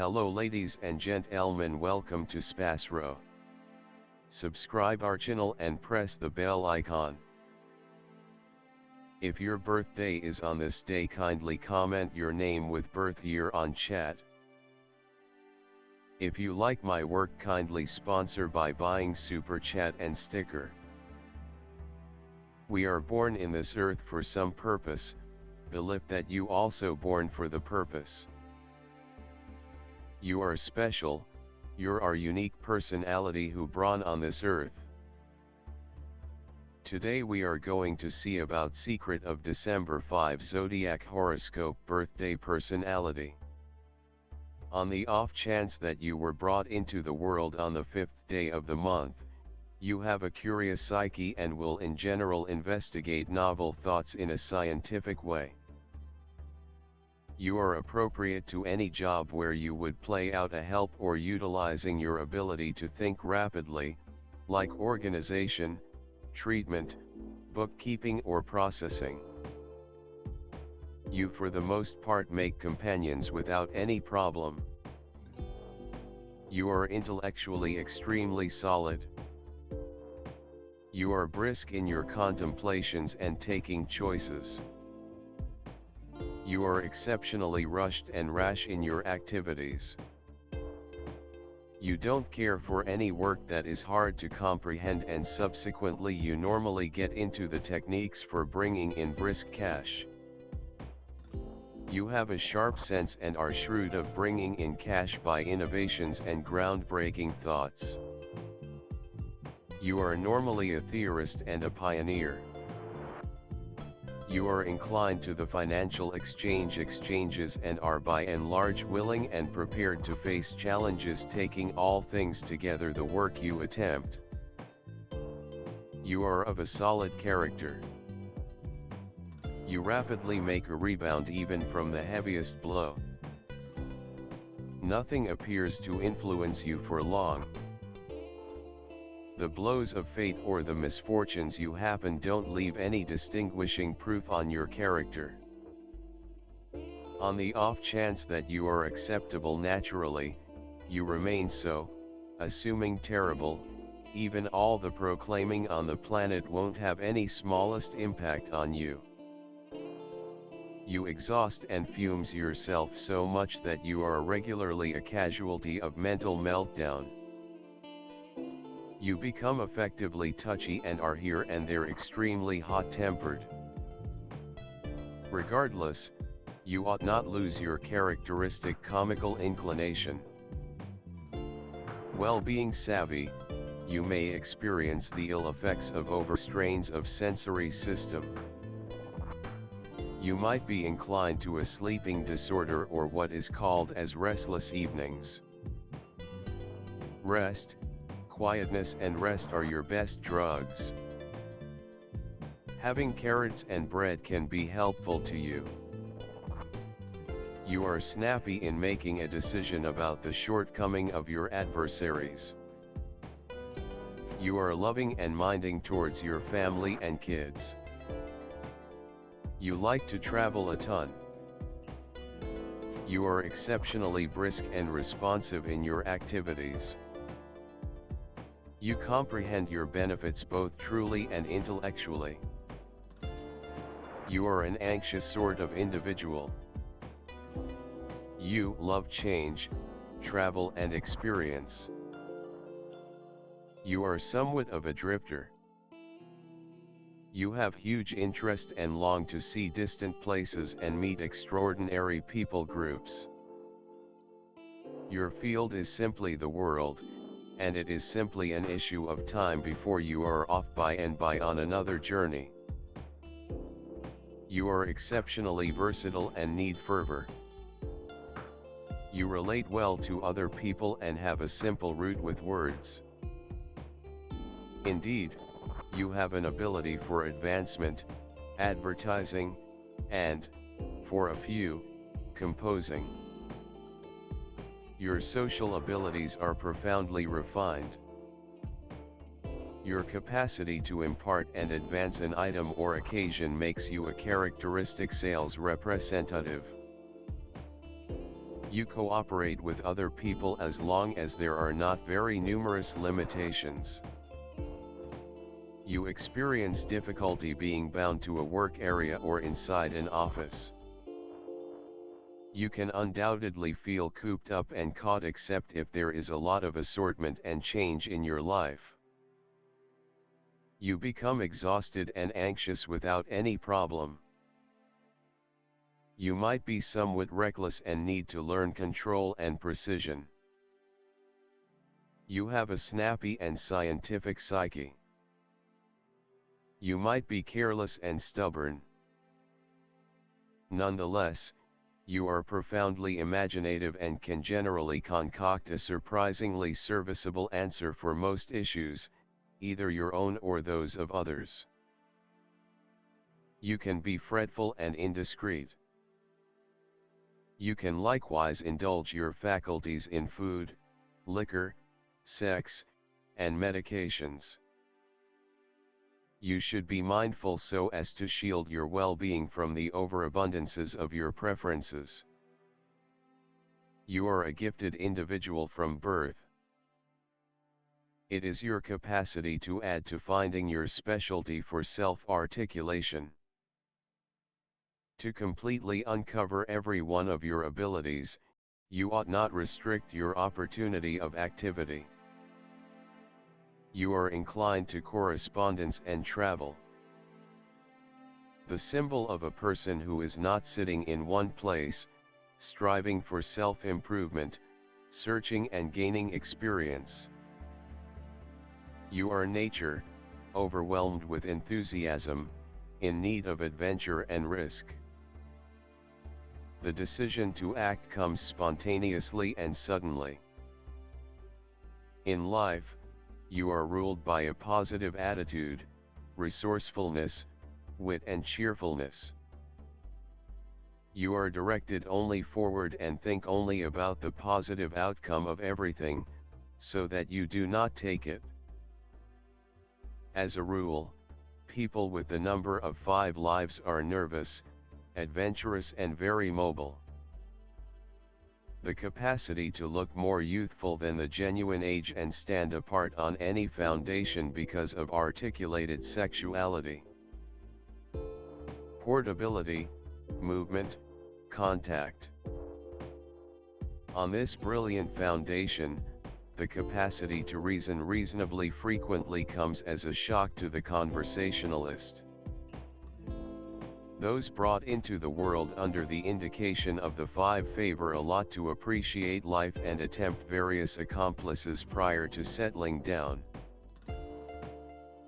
Hello ladies and gentlemen, welcome to SPASRO. Subscribe our channel and press the bell icon. If your birthday is on this day, kindly comment your name with birth year on chat. If you like my work, kindly sponsor by buying super chat and sticker. We are born in this earth for some purpose, believe that you also born for the purpose. You are special, you're our unique personality who born on this earth. Today we are going to see about secret of December 5 Zodiac horoscope birthday personality. On the off chance that you were brought into the world on the 5th day of the month, you have a curious psyche and will in general investigate novel thoughts in a scientific way. You are appropriate to any job where you would play out a help or utilizing your ability to think rapidly, like organization, treatment, bookkeeping or processing. You for the most part make companions without any problem. You are intellectually extremely solid. You are brisk in your contemplations and taking choices. You are exceptionally rushed and rash in your activities. You don't care for any work that is hard to comprehend, and subsequently you normally get into the techniques for bringing in brisk cash. You have a sharp sense and are shrewd of bringing in cash by innovations and groundbreaking thoughts. You are normally a theorist and a pioneer. You are inclined to the financial exchanges and are by and large willing and prepared to face challenges, taking all things together the work you attempt. You are of a solid character. You rapidly make a rebound even from the heaviest blow. Nothing appears to influence you for long. The blows of fate or the misfortunes you happen don't leave any distinguishing proof on your character. On the off chance that you are acceptable naturally, you remain so, assuming terrible, even all the proclaiming on the planet won't have any smallest impact on you. You exhaust and fumes yourself so much that you are regularly a casualty of mental meltdown. You become effectively touchy and are here and there extremely hot-tempered. Regardless, you ought not lose your characteristic comical inclination. Well-being savvy, you may experience the ill effects of overstrains of sensory system. You might be inclined to a sleeping disorder or what is called as restless evenings. Rest, quietness and rest are your best drugs. Having carrots and bread can be helpful to you. You are snappy in making a decision about the shortcoming of your adversaries. You are loving and minding towards your family and kids. You like to travel a ton. You are exceptionally brisk and responsive in your activities. You comprehend your benefits both truly and intellectually. You are an anxious sort of individual. You love change, travel and experience. You are somewhat of a drifter. You have huge interest and long to see distant places and meet extraordinary people groups. Your field is simply the world, and it is simply an issue of time before you are off by and by on another journey. You are exceptionally versatile and need fervor. You relate well to other people and have a simple route with words. Indeed, you have an ability for advancement, advertising, and, for a few, composing. Your social abilities are profoundly refined. Your capacity to impart and advance an item or occasion makes you a characteristic sales representative. You cooperate with other people as long as there are not very numerous limitations. You experience difficulty being bound to a work area or inside an office. You can undoubtedly feel cooped up and caught except if there is a lot of assortment and change in your life. You become exhausted and anxious without any problem. You might be somewhat reckless and need to learn control and precision. You have a snappy and scientific psyche. You might be careless and stubborn. Nonetheless, you are profoundly imaginative and can generally concoct a surprisingly serviceable answer for most issues, either your own or those of others. You can be fretful and indiscreet. You can likewise indulge your faculties in food, liquor, sex, and medications. You should be mindful so as to shield your well-being from the overabundances of your preferences. You are a gifted individual from birth. It is your capacity to add to finding your specialty for self-articulation. To completely uncover every one of your abilities, you ought not restrict your opportunity of activity. You are inclined to correspondence and travel. The symbol of a person who is not sitting in one place, striving for self-improvement, searching and gaining experience. You are nature, overwhelmed with enthusiasm, in need of adventure and risk. The decision to act comes spontaneously and suddenly. In life, you are ruled by a positive attitude, resourcefulness, wit and cheerfulness. You are directed only forward and think only about the positive outcome of everything, so that you do not take it. As a rule, people with the number of 5 lives are nervous, adventurous and very mobile. The capacity to look more youthful than the genuine age and stand apart on any foundation because of articulated sexuality. Portability, movement, contact. On this brilliant foundation, the capacity to reason reasonably frequently comes as a shock to the conversationalist. Those brought into the world under the indication of the 5 favor a lot to appreciate life and attempt various accomplices prior to settling down.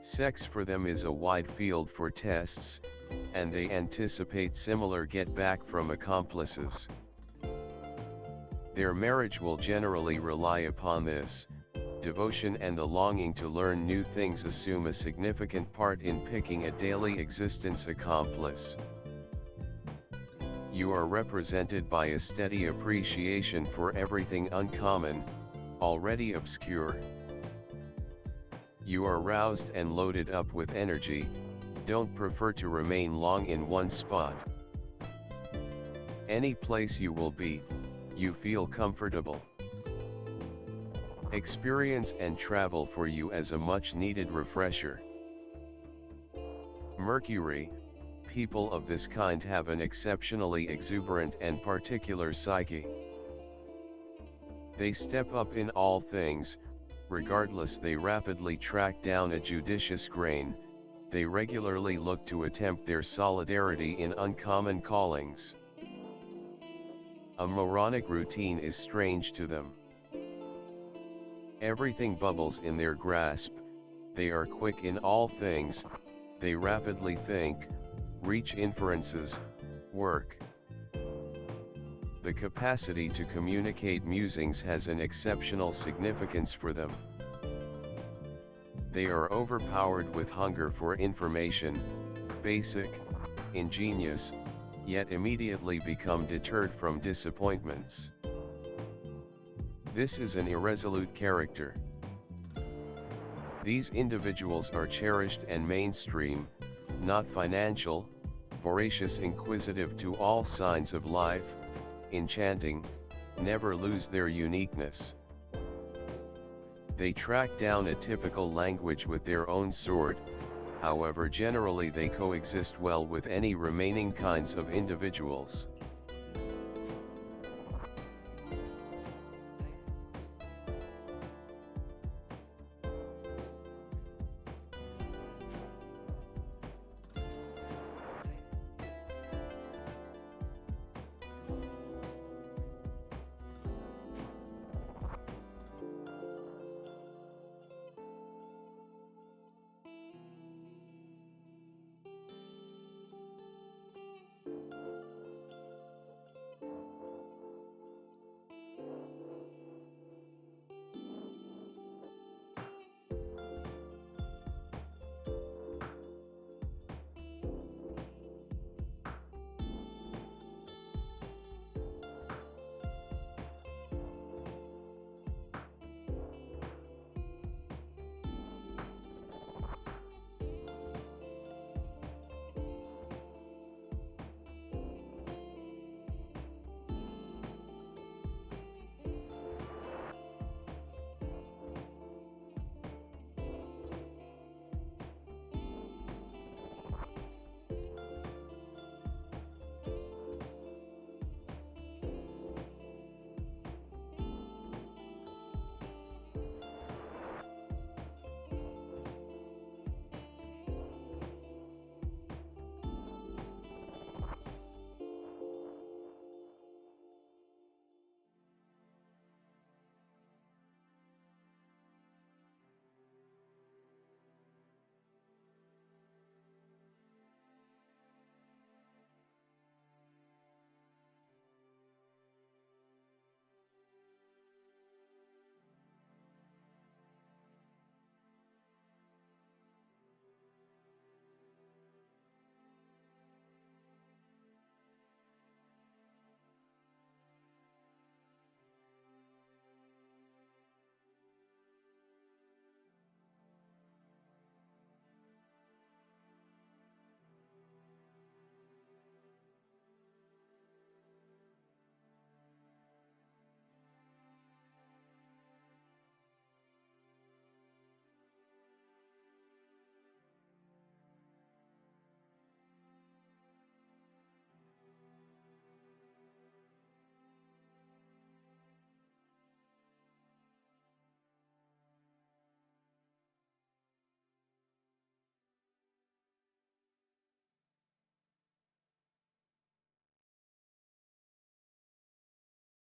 Sex for them is a wide field for tests, and they anticipate similar get-back from accomplices. Their marriage will generally rely upon this. Devotion and the longing to learn new things assume a significant part in picking a daily existence accomplice. You are represented by a steady appreciation for everything uncommon, already obscure. You are roused and loaded up with energy, don't prefer to remain long in one spot. Any place you will be, you feel comfortable. Experience and travel for you as a much-needed refresher. Mercury, people of this kind have an exceptionally exuberant and particular psyche. They step up in all things, regardless they rapidly track down a judicious grain, they regularly look to attempt their solidarity in uncommon callings. A moronic routine is strange to them. Everything bubbles in their grasp, they are quick in all things, they rapidly think, reach inferences, work. The capacity to communicate musings has an exceptional significance for them. They are overpowered with hunger for information, basic, ingenious, yet immediately become deterred from disappointments. This is an irresolute character. These individuals are cherished and mainstream, not financial, voracious, inquisitive to all signs of life, enchanting, never lose their uniqueness. They track down a typical language with their own sword, however generally they coexist well with any remaining kinds of individuals.